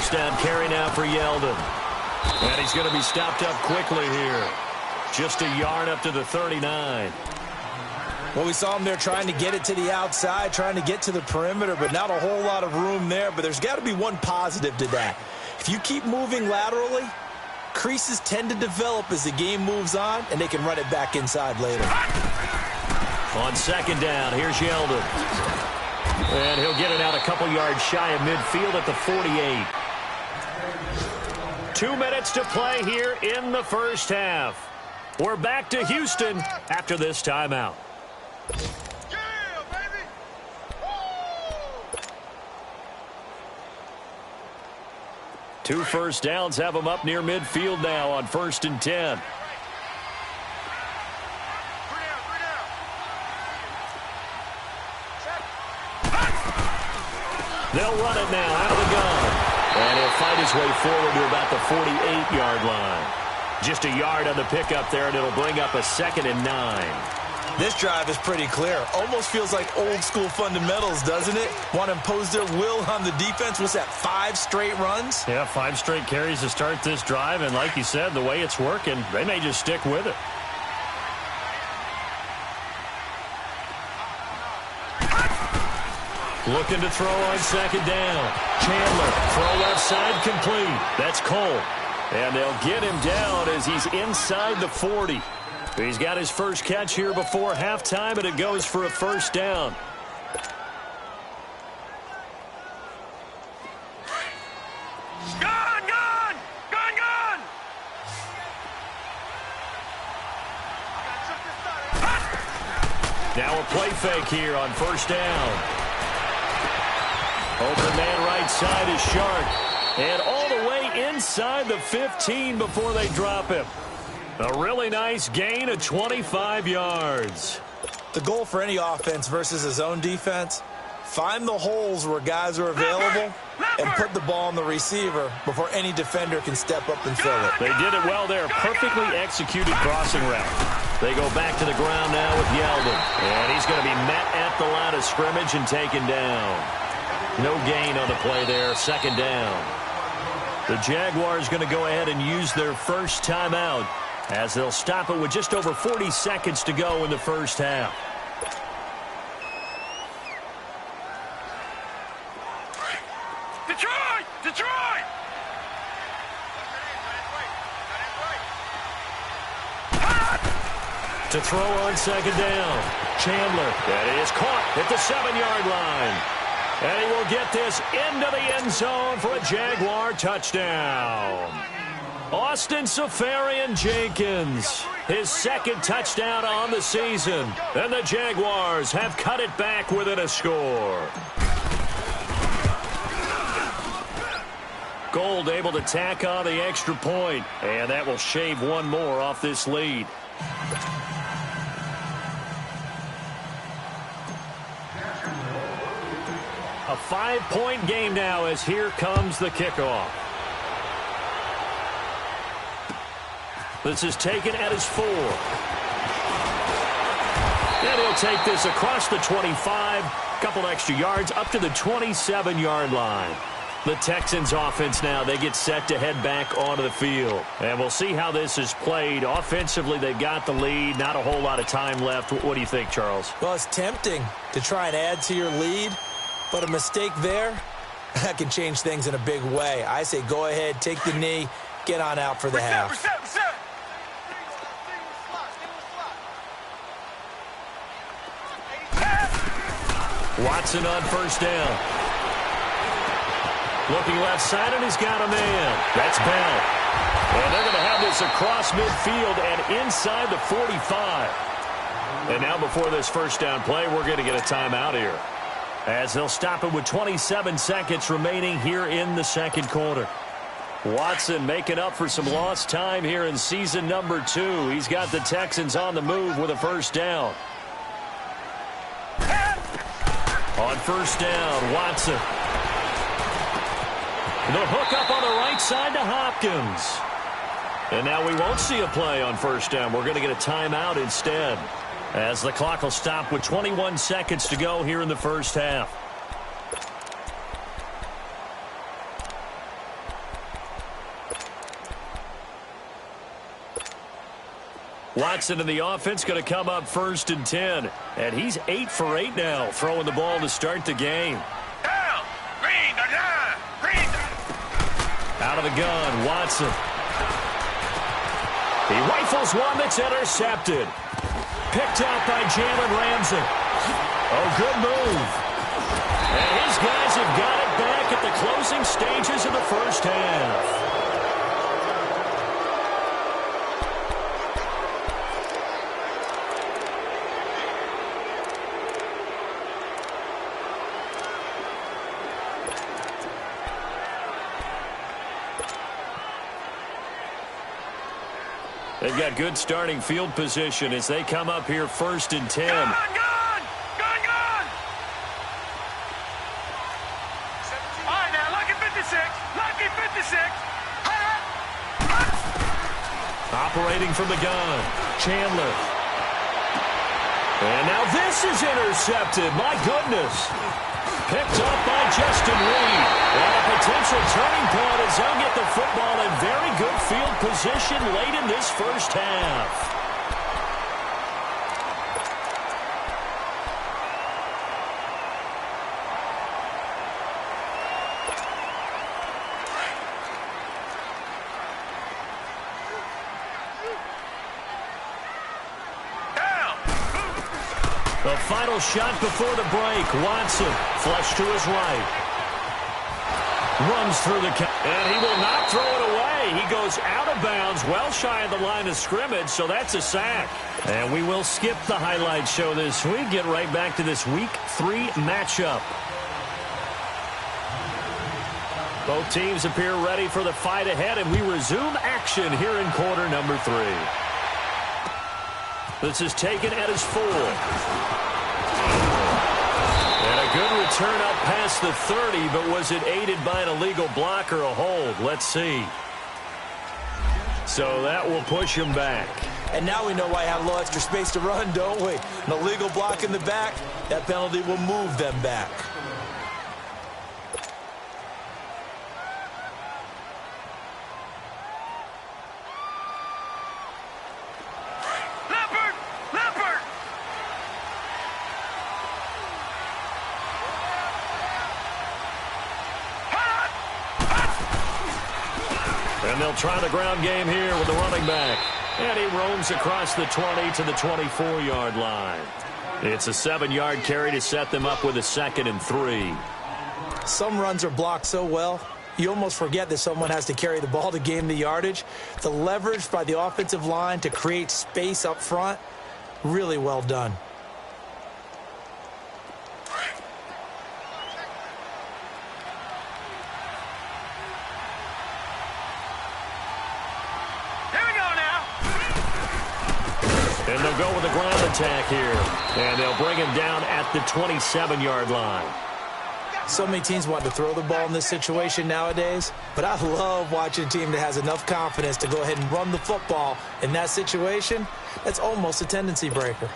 first down carry now for Yeldon. And he's going to be stopped up quickly here. Just a yard up to the 39. Well, we saw him there trying to get it to the outside, trying to get to the perimeter, but not a whole lot of room there. But there's got to be one positive to that. If you keep moving laterally, creases tend to develop as the game moves on, and they can run it back inside later. On second down, here's Yeldon. And he'll get it out a couple yards shy of midfield at the 48. 2 minutes to play here in the first half. We're back to Houston after this timeout. Yeah, baby! Woo! 2 first downs have them up near midfield now on 1st and 10. They'll run it now out of the gun. And he'll fight his way forward to about the 48-yard line. Just a yard on the pickup there, and it'll bring up a 2nd and 9. This drive is pretty clear. Almost feels like old-school fundamentals, doesn't it? Want to impose their will on the defense. What's that, 5 straight runs? Yeah, 5 straight carries to start this drive, and like you said, the way it's working, they may just stick with it. Looking to throw on second down. Chandler, throw left side complete. That's Cole. And they'll get him down as he's inside the 40. He's got his first catch here before halftime, and it goes for a first down. Gone! Gone! Gone! Gone! Now a play fake here on first down. Open man right side is Shark. And all the way inside the 15 before they drop him. A really nice gain of 25 yards. The goal for any offense versus his own defense, find the holes where guys are available and put the ball on the receiver before any defender can step up and fill it. They did it well there. Perfectly executed crossing route. They go back to the ground now with Yeldon. And he's going to be met at the line of scrimmage and taken down. No gain on the play there, 2nd down. The Jaguars going to go ahead and use their first timeout as they'll stop it with just over 40 seconds to go in the first half. Detroit! Detroit! To throw on second down. Chandler. That is caught at the 7-yard line. And he will get this into the end zone for a Jaguar touchdown. Austin Seferian-Jenkins, his 2nd touchdown on the season. And the Jaguars have cut it back within a score. Gold able to tack on the extra point. And that will shave one more off this lead. A 5-point game now as here comes the kickoff. This is taken at his 4. And he'll take this across the 25. Couple extra yards up to the 27-yard line. The Texans offense now, they get set to head back onto the field. And we'll see how this is played. Offensively, they've got the lead. Not a whole lot of time left. What do you think, Charles? Well, it's tempting to try and add to your lead. But a mistake there, that can change things in a big way. I say go ahead, take the knee, get on out for the half. Watson on first down. Looking left side, and he's got a man. That's Bell. And they're going to have this across midfield and inside the 45. And now before this first down play, we're going to get a timeout here, as they'll stop it with 27 seconds remaining here in the second quarter. Watson making up for some lost time here in season number 2. He's got the Texans on the move with a first down. On first down, Watson. The hook up on the right side to Hopkins. And now we won't see a play on first down. We're going to get a timeout instead, as the clock will stop with 21 seconds to go here in the first half. Watson in the offense going to come up 1st and 10. And he's 8 for 8 now, throwing the ball to start the game. Down. Green the line. Green the... Out of the gun, Watson. He rifles one that's intercepted. Picked out by Jalen Ramsey. Oh, good move. And his guys have got it back at the closing stages of the first half. They've got good starting field position as they come up here 1st and 10. Gun! All right, now, lucky 56. Lucky 56. Operating from the gun, Chandler. And now this is intercepted. My goodness. Picked up by Justin Reed. And a potential turning point as they'll get the football in very good field position late in this first half. The final shot before the break. Watson, flush to his right. Runs through the count. And he will not throw it away. He goes out of bounds, well shy of the line of scrimmage, so that's a sack. And we will skip the highlight show this week. Get right back to this Week 3 matchup. Both teams appear ready for the fight ahead, and we resume action here in quarter number 3. This is taken at his 4. And a good return up past the 30, but was it aided by an illegal block or a hold? Let's see. So that will push him back. And now we know why I have a little extra space to run, don't we? An illegal block in the back, that penalty will move them back. And they'll try the ground game here with the running back. And he roams across the 20 to the 24-yard line. It's a 7-yard carry to set them up with a 2nd and 3. Some runs are blocked so well, you almost forget that someone has to carry the ball to gain the yardage. The leverage by the offensive line to create space up front, really well done. And they'll go with a ground attack here. And they'll bring him down at the 27-yard line. So many teams want to throw the ball in this situation nowadays, but I love watching a team that has enough confidence to go ahead and run the football in that situation. That's almost a tendency breaker.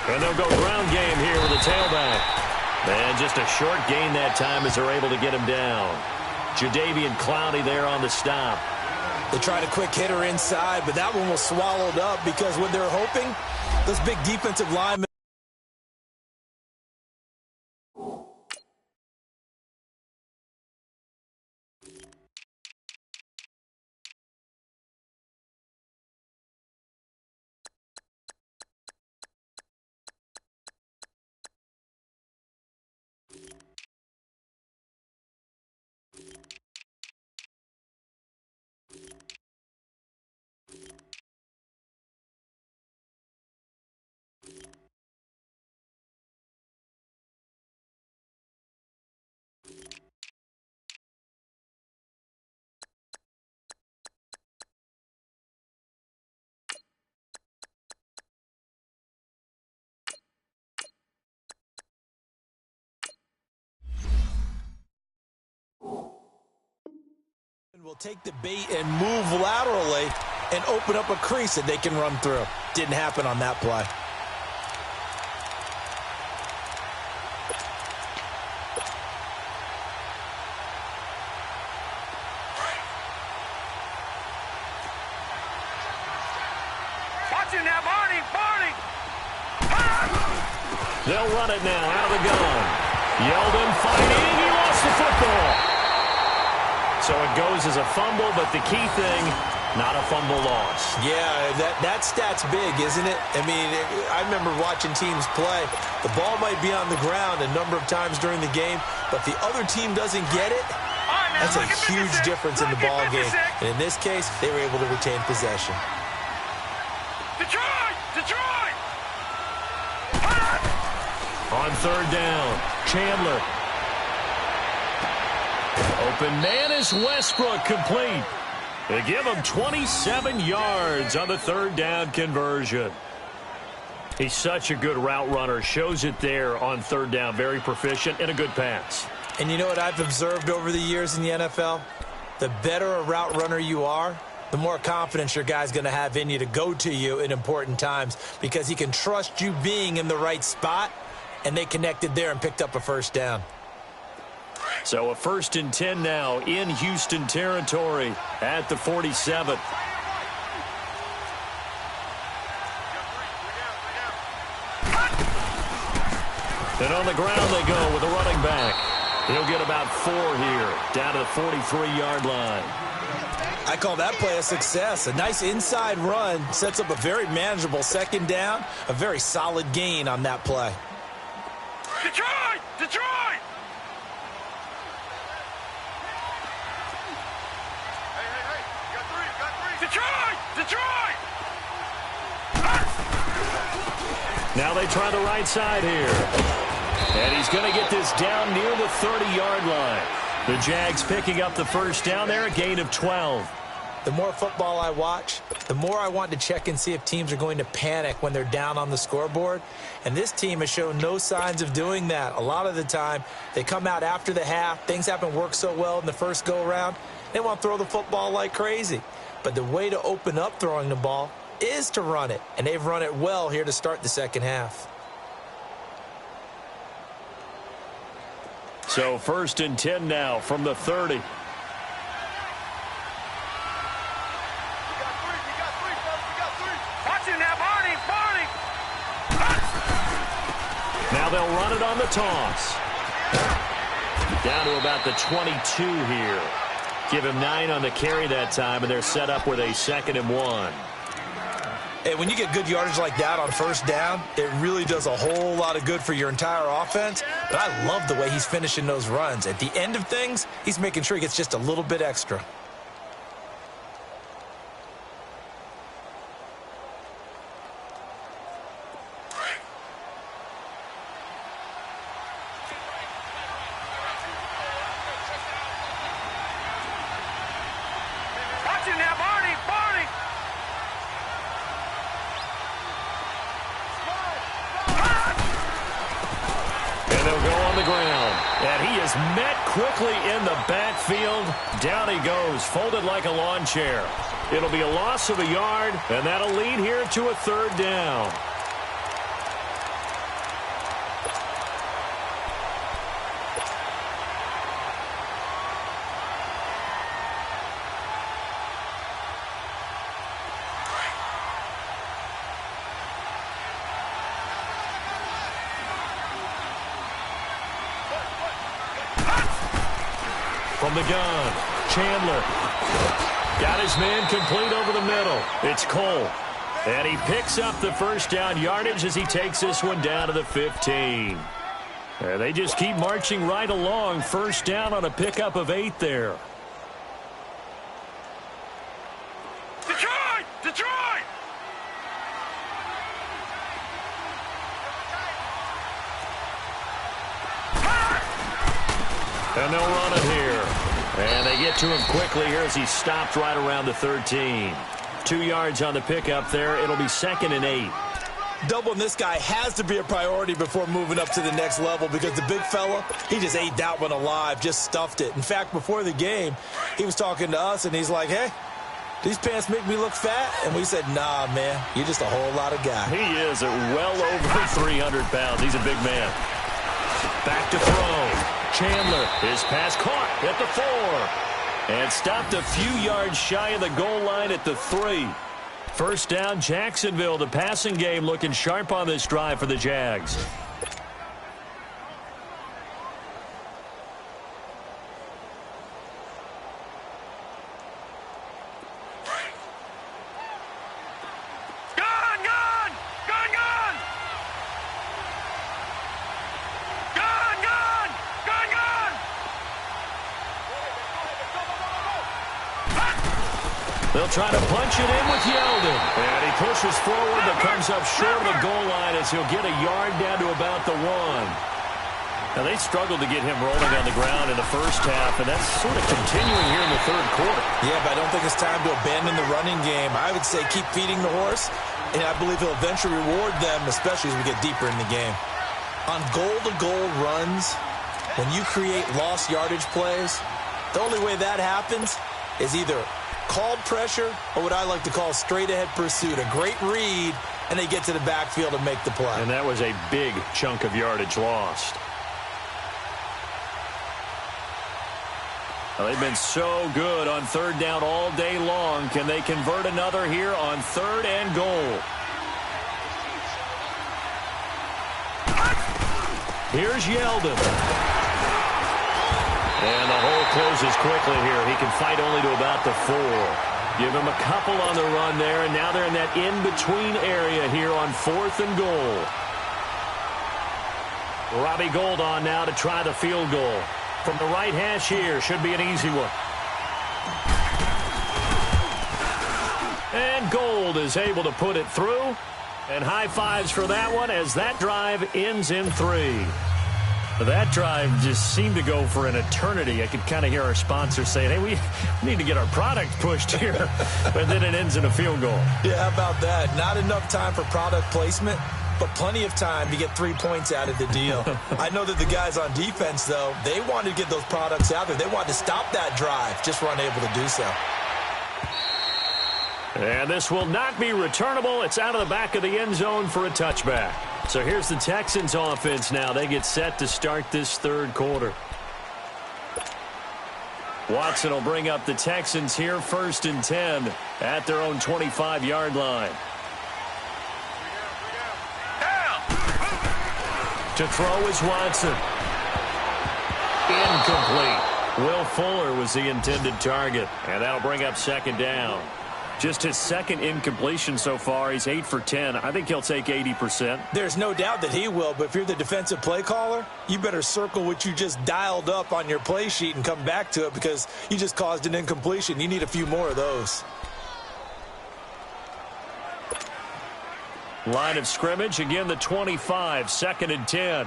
And they'll go ground game here with a tailback. And just a short gain that time as they're able to get him down. Jadeveon Clowney there on the stop. They tried a quick hitter inside, but that one was swallowed up because when they're hoping, those big defensive linemen. Will take the bait and move laterally and open up a crease that they can run through. Didn't happen on that play. Watch it now, Barney. Barney. They'll run it now out of the gun. Yeldon fighting. He lost the football. So it goes as a fumble, but the key thing, not a fumble loss. Yeah, that stat's big, isn't it? I mean, I remember watching teams play. The ball might be on the ground a number of times during the game, but if the other team doesn't get it, that's a huge difference in the ball game. And in this case, they were able to retain possession. Detroit! Detroit! On third down, Chandler. Open man is Westbrook, complete. They give him 27 yards on the third down conversion. He's such a good route runner. Shows it there on third down. Very proficient and a good pass. And you know what I've observed over the years in the NFL? The better a route runner you are, the more confidence your guy's going to have in you to go to you in important times because he can trust you being in the right spot, and they connected there and picked up a first down. So a 1st and 10 now in Houston territory at the 47. And on the ground they go with a running back. He'll get about 4 here, down to the 43-yard line. I call that play a success. A nice inside run sets up a very manageable second down, a very solid gain on that play. Detroit! Detroit! Detroit! Detroit! Now they try the right side here. And he's going to get this down near the 30-yard line. The Jags picking up the first down there, a gain of 12. The more football I watch, the more I want to check and see if teams are going to panic when they're down on the scoreboard. And this team has shown no signs of doing that. A lot of the time, they come out after the half. Things haven't worked so well in the first go-around. They want to throw the football like crazy. But the way to open up throwing the ball is to run it. And they've run it well here to start the second half. So 1st and 10 now from the 30. Watch it now, Barney. Barney. Now they'll run it on the toss. Down to about the 22 here. Give him 9 on the carry that time, and they're set up with a 2nd and 1. Hey, when you get good yardage like that on first down, it really does a whole lot of good for your entire offense. But I love the way he's finishing those runs. At the end of things, he's making sure he gets just a little bit extra. Watch it now, Barney. Barney. And they'll go on the ground. And he is met quickly in the backfield. Down he goes, folded like a lawn chair. It'll be a loss of a yard, and that'll lead here to a third down. From the gun, Chandler got his man complete over the middle. It's Cole. And he picks up the first down yardage as he takes this one down to the 15. And they just keep marching right along. First down on a pickup of 8 there. Detroit! Detroit! And they'll run it here. And they get to him quickly here as he's stopped right around the 13. 2 yards on the pickup there. It'll be 2nd and 8. Doubling this guy has to be a priority before moving up to the next level because the big fella, he just ate that one alive, just stuffed it. In fact, before the game, he was talking to us, and he's like, hey, these pants make me look fat? And we said, nah, man, you're just a whole lot of guy. He is at well over 300 pounds. He's a big man. Back to throw. Chandler, his pass caught at the 4. And stopped a few yards shy of the goal line at the 3. First down, Jacksonville. The passing game looking sharp on this drive for the Jags. They'll try to punch it in with Yeldon. And he pushes forward but comes up short of the goal line as he'll get a yard down to about the 1. Now, they struggled to get him rolling on the ground in the first half, and that's sort of continuing here in the third quarter. Yeah, but I don't think it's time to abandon the running game. I would say keep feeding the horse, and I believe he'll eventually reward them, especially as we get deeper in the game. On goal-to-goal runs, when you create lost yardage plays, the only way that happens is either called pressure or what I like to call straight-ahead pursuit. A great read, and they get to the backfield and make the play. And that was a big chunk of yardage lost. Well, they've been so good on third down all day long. Can they convert another here on 3rd and goal? Here's Yeldon. And the hole closes quickly here. He can fight only to about the 4. Give him a couple on the run there, and now they're in that in-between area here on 4th and goal. Robbie Gould on now to try the field goal. From the right hash here, should be an easy one. And Gould is able to put it through. And high fives for that one as that drive ends in 3. That drive just seemed to go for an eternity. I could kind of hear our sponsors saying, hey, we need to get our product pushed here. But then it ends in a field goal. Yeah, how about that? Not enough time for product placement, but plenty of time to get 3 points out of the deal. I know that the guys on defense, though, they wanted to get those products out there. They wanted to stop that drive, just were unable to do so. And this will not be returnable. It's out of the back of the end zone for a touchback. So here's the Texans offense now. They get set to start this third quarter. Watson will bring up the Texans here 1st and 10 at their own 25-yard line. To throw is Watson. Incomplete. Will Fuller was the intended target, and that'll bring up 2nd down. Just his 2nd incompletion so far. He's 8 for 10. I think he'll take 80%. There's no doubt that he will, but if you're the defensive play caller, you better circle what you just dialed up on your play sheet and come back to it because you just caused an incompletion. You need a few more of those. Line of scrimmage, again the 25, 2nd and 10.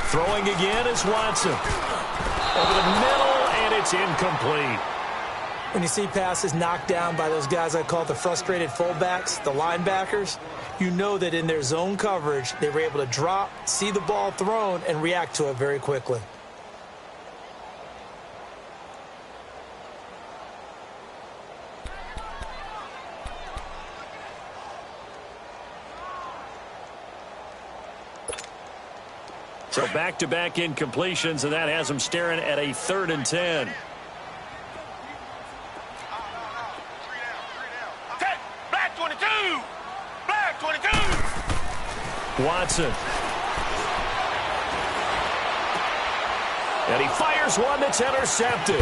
Throwing again is Watson. Over the middle, and it's incomplete. When you see passes knocked down by those guys I call the frustrated fullbacks, the linebackers, you know that in their zone coverage, they were able to drop, see the ball thrown, and react to it very quickly. So back-to-back incompletions, and that has them staring at a 3rd and 10. Black 22! Black 22! Watson. And he fires one that's intercepted.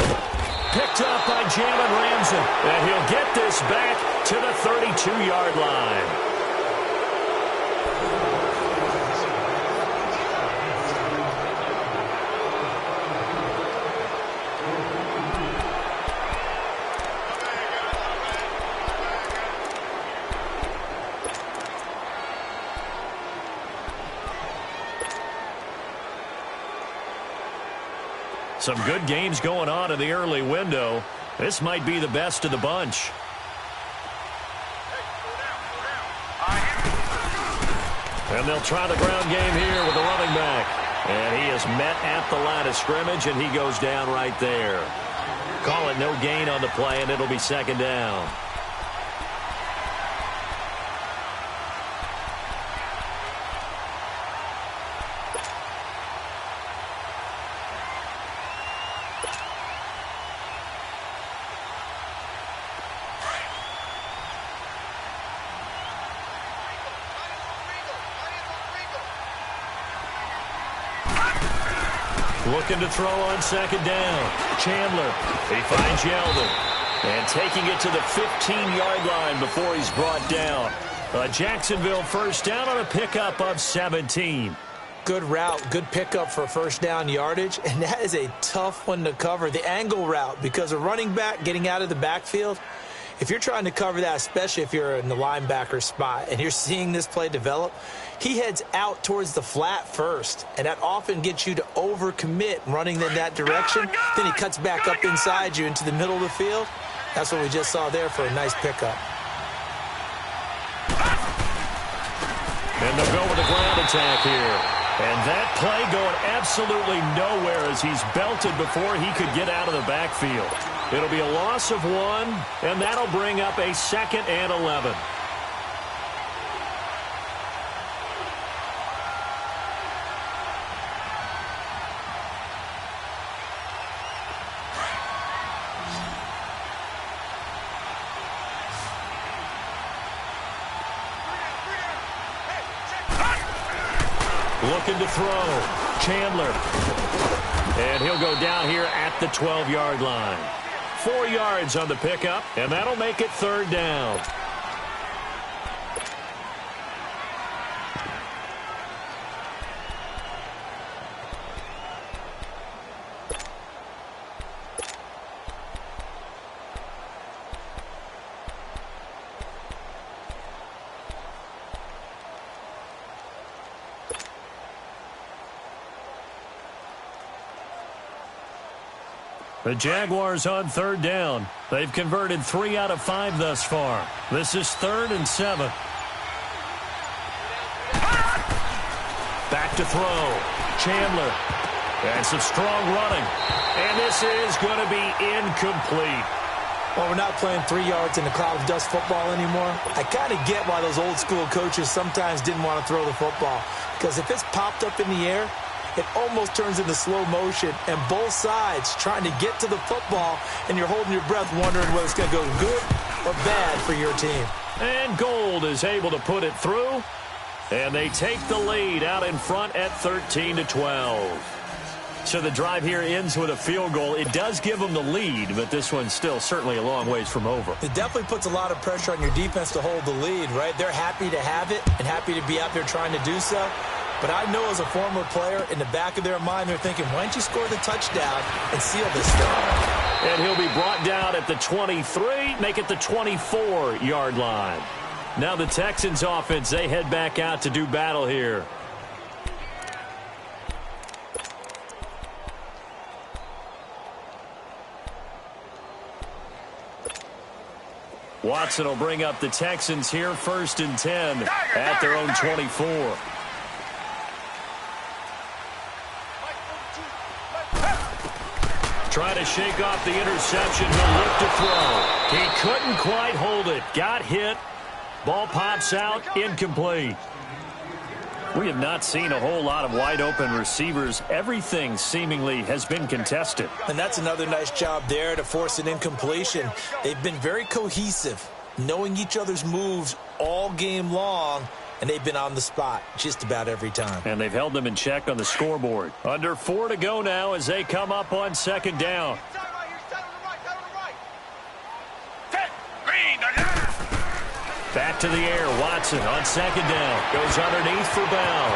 Picked up by Jalen Ramsey. And he'll get this back to the 32-yard line. Some good games going on in the early window. This might be the best of the bunch. And they'll try the ground game here with the running back. And he is met at the line of scrimmage, and he goes down right there. Call it no gain on the play, and it'll be 2nd down. Looking to throw on second down. Chandler. He finds Yeldon. And taking it to the 15-yard line before he's brought down. A Jacksonville first down on a pickup of 17. Good route, good pickup for first down yardage, and that is a tough one to cover. The angle route, because a running back getting out of the backfield, if you're trying to cover that, especially if you're in the linebacker spot and you're seeing this play develop, he heads out towards the flat first, and that often gets you to overcommit running in that direction. Then he cuts back up inside you into the middle of the field. That's what we just saw there for a nice pickup. And they'll go with a ground attack here. And that play going absolutely nowhere as he's belted before he could get out of the backfield. It'll be a loss of 1, and that'll bring up a 2nd and 11. Looking to throw. Chandler. And he'll go down here at the 12-yard line. 4 yards on the pickup, and that'll make it 3rd down. The Jaguars on 3rd down. They've converted 3 out of 5 thus far. This is 3rd and 7. Back to throw. Chandler. And some strong running. And this is going to be incomplete. Well, we're not playing 3 yards in a cloud of dust football anymore. I kind of get why those old school coaches sometimes didn't want to throw the football. Because if it's popped up in the air, it almost turns into slow motion, and both sides trying to get to the football, and you're holding your breath wondering whether it's going to go good or bad for your team. And Gold is able to put it through, and they take the lead out in front at 13-12. So the drive here ends with a field goal. It does give them the lead, but this one's still certainly a long ways from over. It definitely puts a lot of pressure on your defense to hold the lead, right? They're happy to have it and happy to be out there trying to do so. But I know as a former player, in the back of their mind, they're thinking, why don't you score the touchdown and seal this thing? And he'll be brought down at the 23, make it the 24-yard line. Now the Texans offense, they head back out to do battle here. Watson will bring up the Texans here 1st and 10 at their own 24. Trying to shake off the interception. He'll look to throw. He couldn't quite hold it. Got hit. Ball pops out. Incomplete. We have not seen a whole lot of wide-open receivers. Everything seemingly has been contested. And that's another nice job there to force an incompletion. They've been very cohesive, knowing each other's moves all game long, and they've been on the spot just about every time. And they've held them in check on the scoreboard. Under 4 to go now as they come up on 2nd down. Back to the air. Watson on 2nd down. Goes underneath for Bell.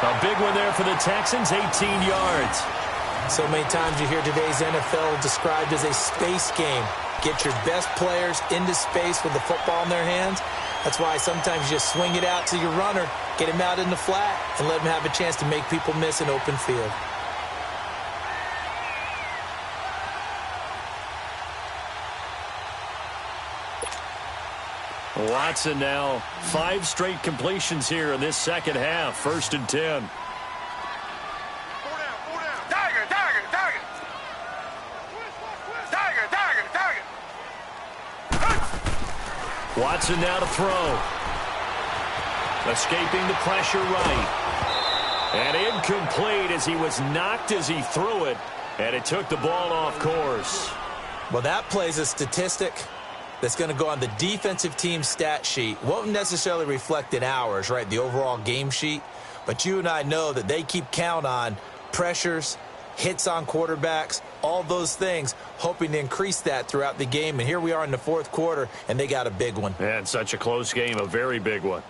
A big one there for the Texans, 18 yards. So many times you hear today's NFL described as a space game. Get your best players into space with the football in their hands. That's why sometimes you just swing it out to your runner, get him out in the flat, and let him have a chance to make people miss an open field. Watson now 5 straight completions here in this second half. 1st and 10. Watson now to throw. Escaping the pressure right. And incomplete as he was knocked as he threw it. And it took the ball off course. Well, that plays a statistic that's going to go on the defensive team stat sheet. Won't necessarily reflect in ours, right, the overall game sheet. But you and I know that they keep count on pressures, hits on quarterbacks, all those things, hoping to increase that throughout the game. And here we are in the fourth quarter, and they got a big one. And such a close game, a very big one.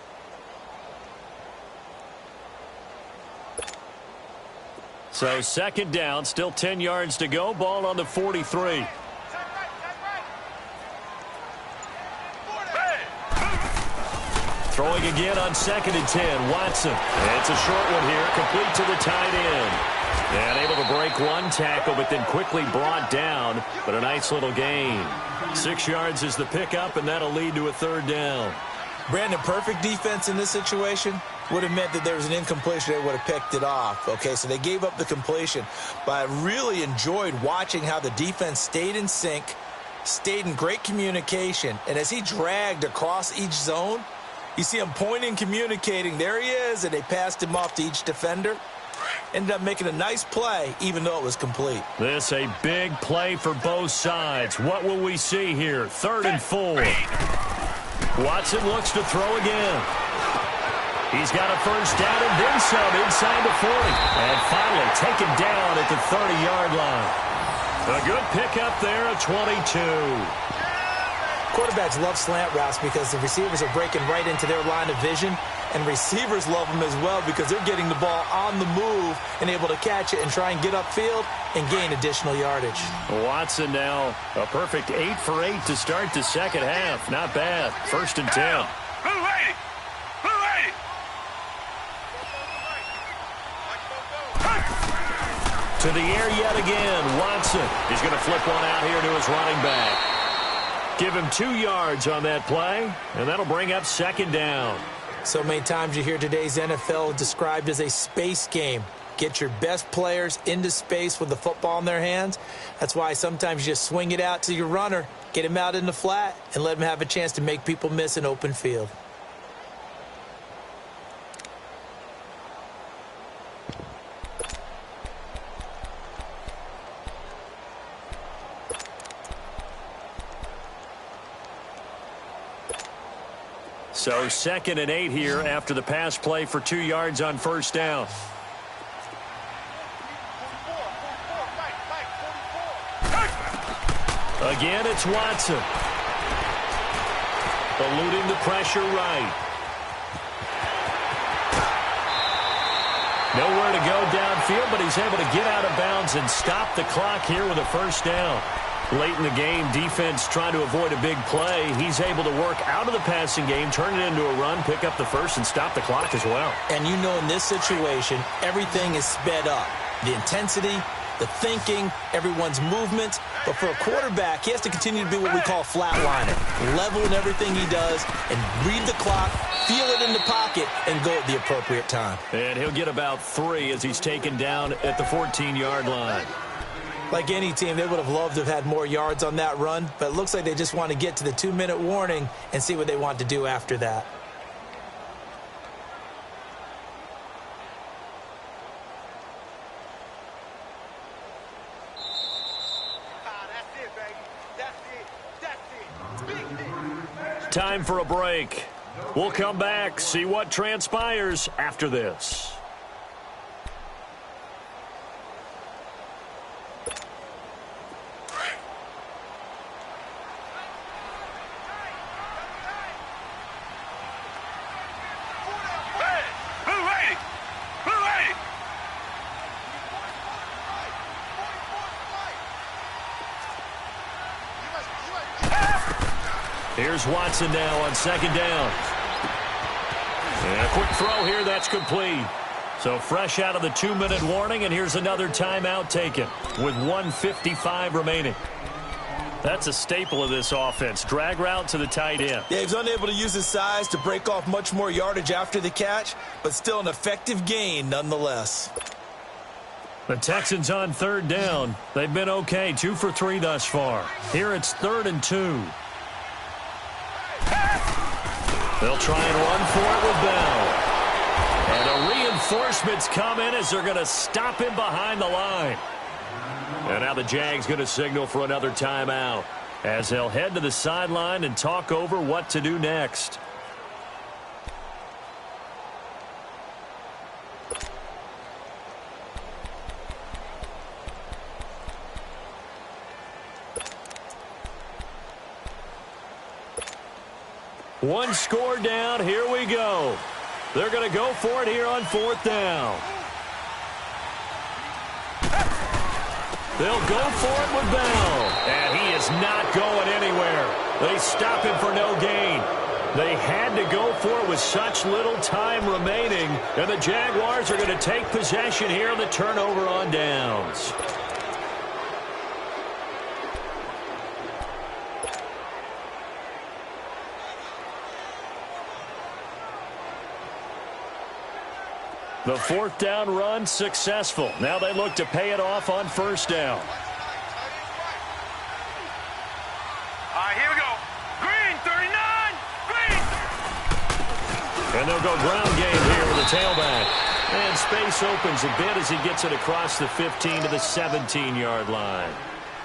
So second down, still 10 yards to go. Ball on the 43. Throwing again on 2nd and 10. Watson. It's a short one here, complete to the tight end. And able to break one tackle, but then quickly brought down. But a nice little gain. 6 yards is the pickup, and that'll lead to a third down. Brandon, perfect defense in this situation would have meant that there was an incompletion. They would have picked it off. Okay, so they gave up the completion. But I really enjoyed watching how the defense stayed in sync, stayed in great communication. And as he dragged across each zone, you see him pointing, communicating. There he is, and they passed him off to each defender. Ended up making a nice play, even though it was complete. This a big play for both sides. What will we see here? 3rd and 4. Watson looks to throw again. He's got a first down and then some inside the 40. And finally taken down at the 30-yard line. A good pickup there at 22. Quarterbacks love slant routes because the receivers are breaking right into their line of vision, and receivers love them as well because they're getting the ball on the move and able to catch it and try and get upfield and gain additional yardage. Watson now a perfect 8 for 8 to start the second half. Not bad. 1st and 10. To the air yet again. Watson is going to flip one out here to his running back. Give him 2 yards on that play, and that'll bring up 2nd down. So many times you hear today's NFL described as a space game. Get your best players into space with the football in their hands. That's why sometimes you just swing it out to your runner, get him out in the flat, and let him have a chance to make people miss an open field. So 2nd and 8 here after the pass play for 2 yards on first down. Again, it's Watson. Eluding the pressure right. Nowhere to go downfield, but he's able to get out of bounds and stop the clock here with a first down. Late in the game, defense trying to avoid a big play. He's able to work out of the passing game, turn it into a run, pick up the first, and stop the clock as well. And you know in this situation, everything is sped up. The intensity, the thinking, everyone's movement. But for a quarterback, he has to continue to be what we call a flatliner. Level in everything he does and read the clock, feel it in the pocket, and go at the appropriate time. And he'll get about 3 as he's taken down at the 14-yard line. Like any team, they would have loved to have had more yards on that run, but it looks like they just want to get to the 2-minute warning and see what they want to do after that. Time for a break. We'll come back, see what transpires after this. Here's Watson now on 2nd down. And a quick throw here, that's complete. So fresh out of the 2-minute warning, and here's another timeout taken with 1:55 remaining. That's a staple of this offense. Drag route to the tight end. Yeah, he's unable to use his size to break off much more yardage after the catch, but still an effective gain nonetheless. The Texans on 3rd down. They've been okay, 2 for 3 thus far. Here it's 3rd and 2. They'll try and run for it with Bell. And the reinforcements come in as they're going to stop him behind the line. And now the Jags going to signal for another timeout. as they'll head to the sideline and talk over what to do next. One score down. Here we go. They're going to go for it here on 4th down. They'll go for it with Bell. And he is not going anywhere. They stop him for no gain. They had to go for it with such little time remaining. And the Jaguars are going to take possession here on the turnover on downs. The 4th down run successful. Now they look to pay it off on 1st down. All right, here we go. Green, 39. Green. And they'll go ground game here with the tailback. And space opens a bit as he gets it across the 15 to the 17-yard line.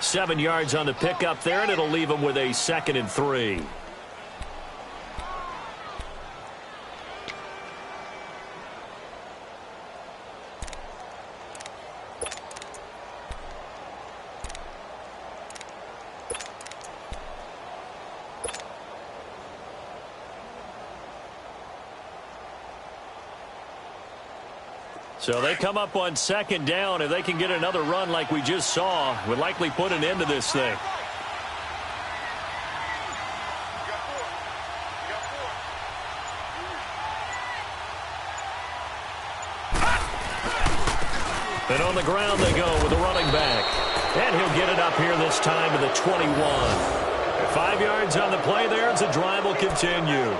7 yards on the pickup there, and it'll leave him with a 2nd and 3. So they come up on 2nd down. If they can get another run like we just saw, would likely put an end to this thing. And on the ground they go with the running back. And he'll get it up here this time to the 21. 5 yards on the play there as the drive will continue.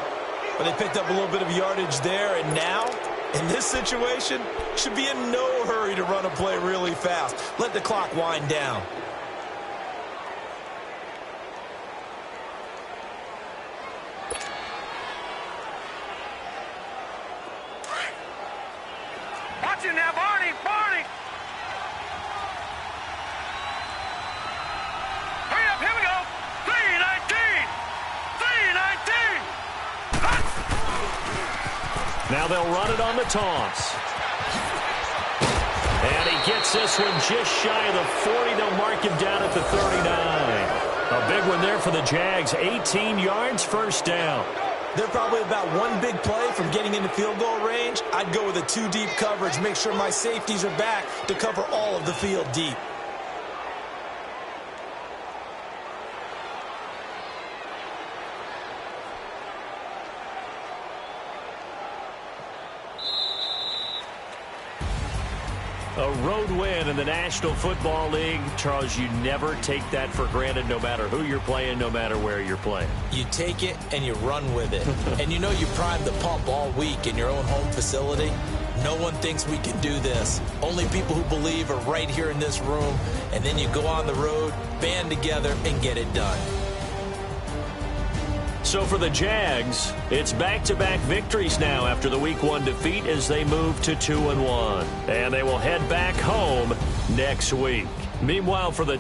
But they picked up a little bit of yardage there, and now, in this situation, should be in no hurry to run a play really fast. Let the clock wind down. Watch it now, Barney. Barney. Hurry up, here we go. 3:19. 3:19. Now they'll run it on the toss. And he gets this one just shy of the 40. They'll mark him down at the 39. A big one there for the Jags. 18 yards, 1st down. They're probably about one big play from getting into field goal range. I'd go with a 2-deep coverage. Make sure my safeties are back to cover all of the field deep. A road win in the National Football League. Charles, you never take that for granted no matter who you're playing, no matter where you're playing. You take it and you run with it. And you know you primed the pump all week in your own home facility. No one thinks we can do this. Only people who believe are right here in this room. And then you go on the road, band together, and get it done. So for the Jags, it's back-to-back victories now after the Week 1 defeat as they move to 2-1. And they will head back home next week. Meanwhile, for the